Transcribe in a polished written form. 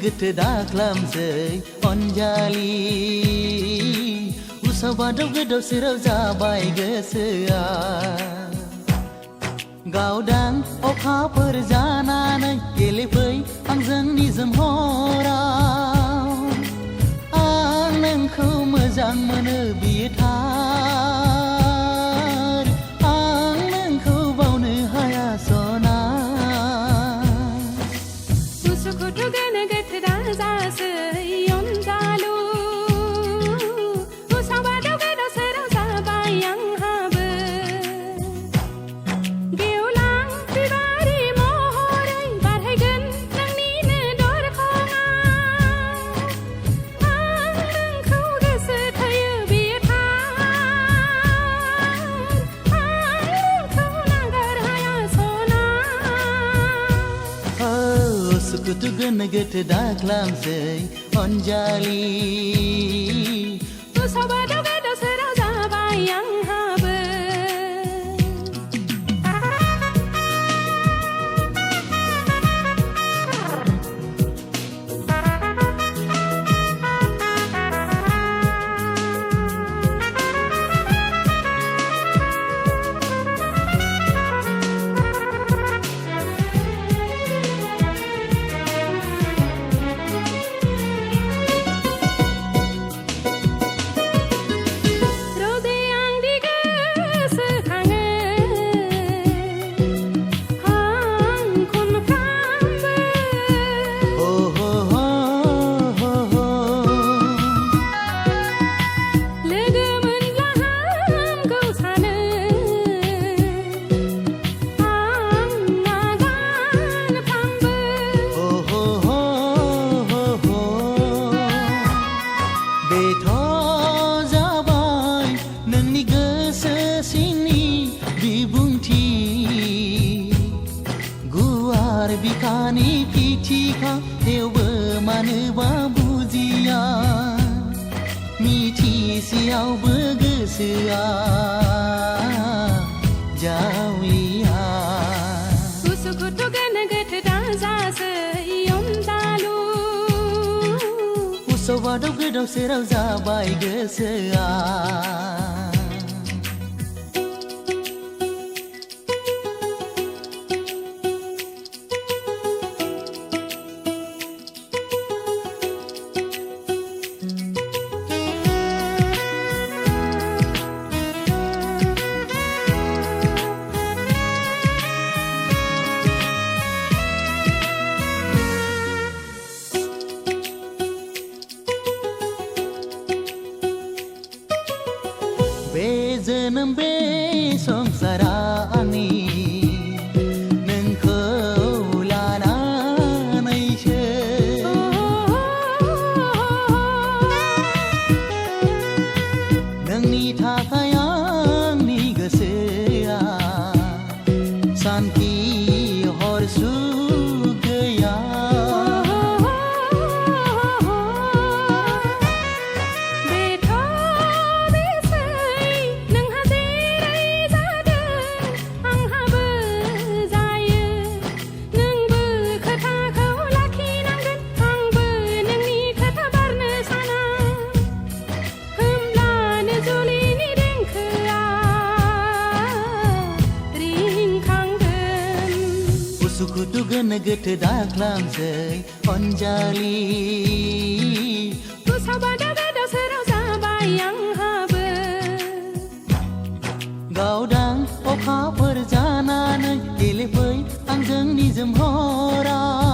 गोथो दाख्लामसै अनजालि उसाव बादाव गोदाव सोराव जाबाय गोसोआ गावदां अखाफोर जानानै गेलेफै आंजों निजोम हराव आं नोंखौ मोजां मोनो बियो थार आं नोंखौ बावनो हाया सना उसुखुथु गोनो गोथो दाजासै अनजालु उसाव बादाव गोदाव सोराव जाबाय आंहाबो गेवलां बिबारि महरै बारहैगोन नोंनिनो दरखङाव आं नोंखौ गोसो थोयो बियो थार आं नोंखौ नागार हाया सना उसुखुथु गोनो गोथो दाख्लामसै अनजालि उसाव बादाव गोदाव सोराव जाबाय आंहाबो रोजे आं दि गोसोखाङो आं खनफ्रामबो लोगो मोनब्ला हामगौ सानो आं नागानफ्रामबो बेथ' जाबाय नोंनि गोसो सिंनि बिबुंथि गुवार बिखानि फिथिखा थेवबो मानोबा बुजिया मिथिसेयावबो गोसोआ जावलिया उसुखुथु गोनो गोथो दाजासै अनजालु उसाव बादाव गोदाव सोराव जाबाय गोसोआ बे जोनोम बे संसारा आंनि नोंखौ लानानैसो नोंनि थाखाय आंनि गोसोआ सान्थि हर सुख गैया बेथ' बेसै नोंहा जेरै जादों आंहाबो जायो नोंबो खोथाखौ लाखिनांगोन आंबो नोंनि खोथा बारनो साना होमब्लानो जुलिनि देंखोआ रिंखांगोन उसुखुथु गोनो गोथो दाख्लामसै अनजालि उसाव बादाव गोदाव सोराव जाबाय आंहाबो गावदां अखाफोर जानानै गेलेफै आंजों निजोम हराव